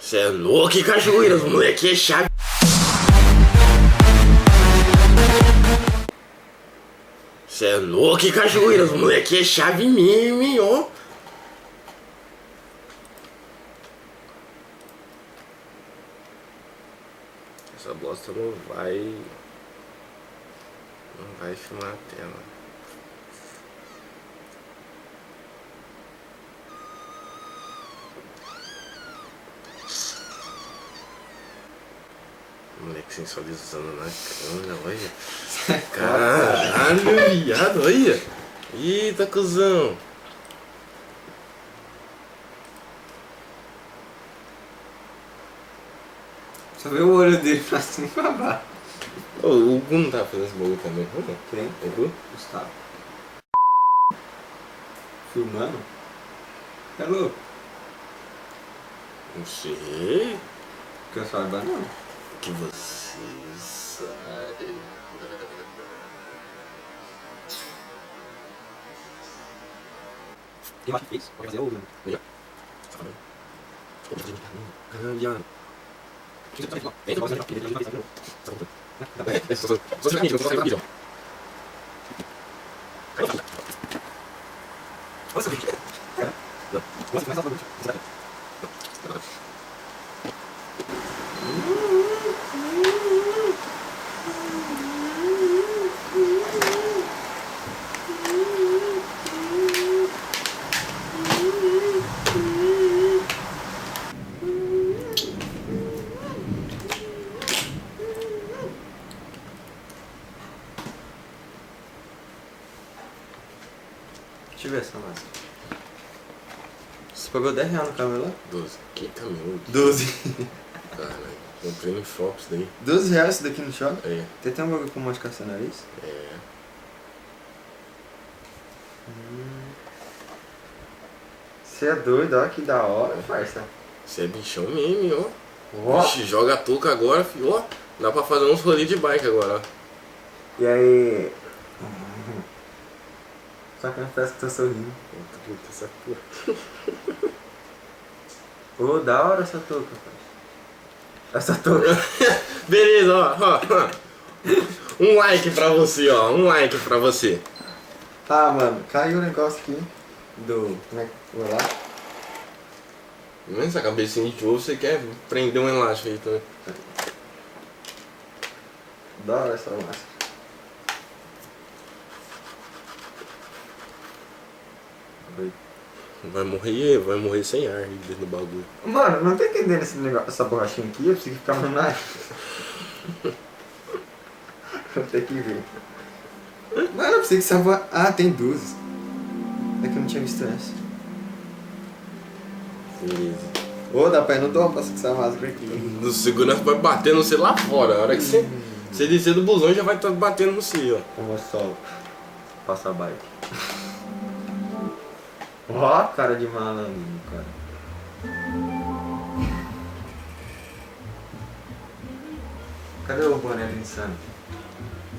Cê é louco, que cajueira, os moleque é chave. Cê é louco, que cajueira, os moleque é chave mesmo, hein, ó. Essa bosta não vai filmar a tela. Moleque sensualizando na câmera, olha. Caralho, viado, olha. Eita, cuzão. Só vê o olho dele assim pra baixo. Ô, o Gu não tá fazendo esse bagulho também, não? Quem? É Gu? Gustavo. Filmando? É louco? Não sei. Que eu saiba não. Que você sabe. Quem mais fez? Pode fazer o... Aí, ó. Sabe? Caralho, viado. Deixa eu ver essa máscara. Você pagou 10 reais no camelô? 12. Que caminhão? 12. Caralho, comprei no shopping isso daí. 12 reais isso daqui no shopping? É, Tem um bagulho com machucar seu nariz? é. Você é doido, ó, que da hora, parça. Você é bichão mesmo, hein, ó. Ó. Vixe, joga a touca agora, filho, ó. Dá pra fazer uns rolês de bike agora, ó. E aí? Só que eu confesso que tô sorrindo. Essa porra. Ô, da hora essa touca, parça. Essa touca. Beleza, ó. Um like pra você, ó. Um like pra você. Ah, mano, caiu o negócio aqui do... Como é que... Vou lá. Mas essa cabecinha de ovo, você quer prender um elástico aí também. Da hora essa máscara. Vai morrer sem ar aí dentro do bagulho. Mano, não tô entendendo esse negócio, essa borrachinha aqui, eu preciso ficar no nariz. Vou ter que ver. Mano, eu pensei que essa borracha... Ah, tem 12. É que eu não tinha visto essa. Beleza. Ô, dá pra ir no dom pra com essa máscara aqui. O segurança vai bater no você lá fora. A hora que você descer do busão já vai estar batendo no você, ó. Como só passa a bike. Ó, cara de malandro, cara. Cadê o boné do insano?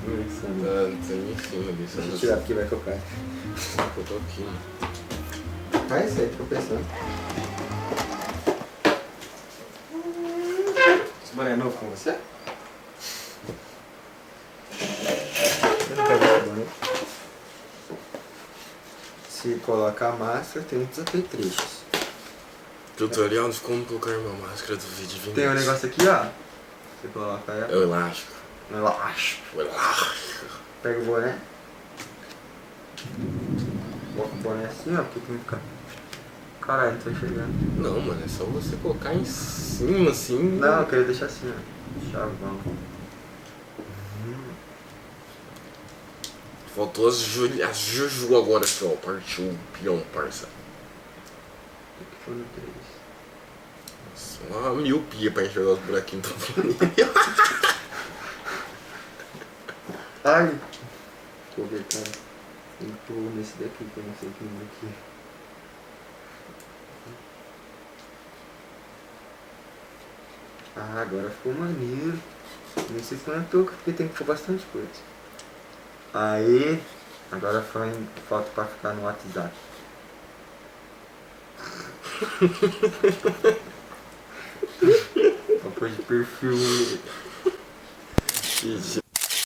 Tá em cima disso. Deixa eu tirar porque vai tocar. Eu tô aqui, mano. Ah, isso aí, tô pensando. Esse boné é novo com você? Eu não quero esse boné. Se colocar a máscara, tem muitos apetrechos. Tutorial de como colocar uma máscara do vídeo de Tem um negócio aqui, ó. Você coloca ela. É o elástico. Relaxa. O elástico. Pega o boné. Coloca o boné assim, ó, porque tem que ficar. Caralho, não tô enxergando. Não, mano, é só você colocar em cima, assim. Não, eu queria deixar assim, ó. Chavão. Faltou as Juju agora aqui, ó. Partiu o peão, parça. O que foi no 3? Só uma miopia pra enxergar os buraquinhos do boné. Ai! Deixa eu ver, cara. Eu tô nesse daqui, que eu não sei que número aqui. Ah, agora ficou maneiro. Nem sei se não é touca, porque tem que pôr bastante coisa. Aí, agora foi foto pra ficar no WhatsApp. coisa de perfil. Ixi.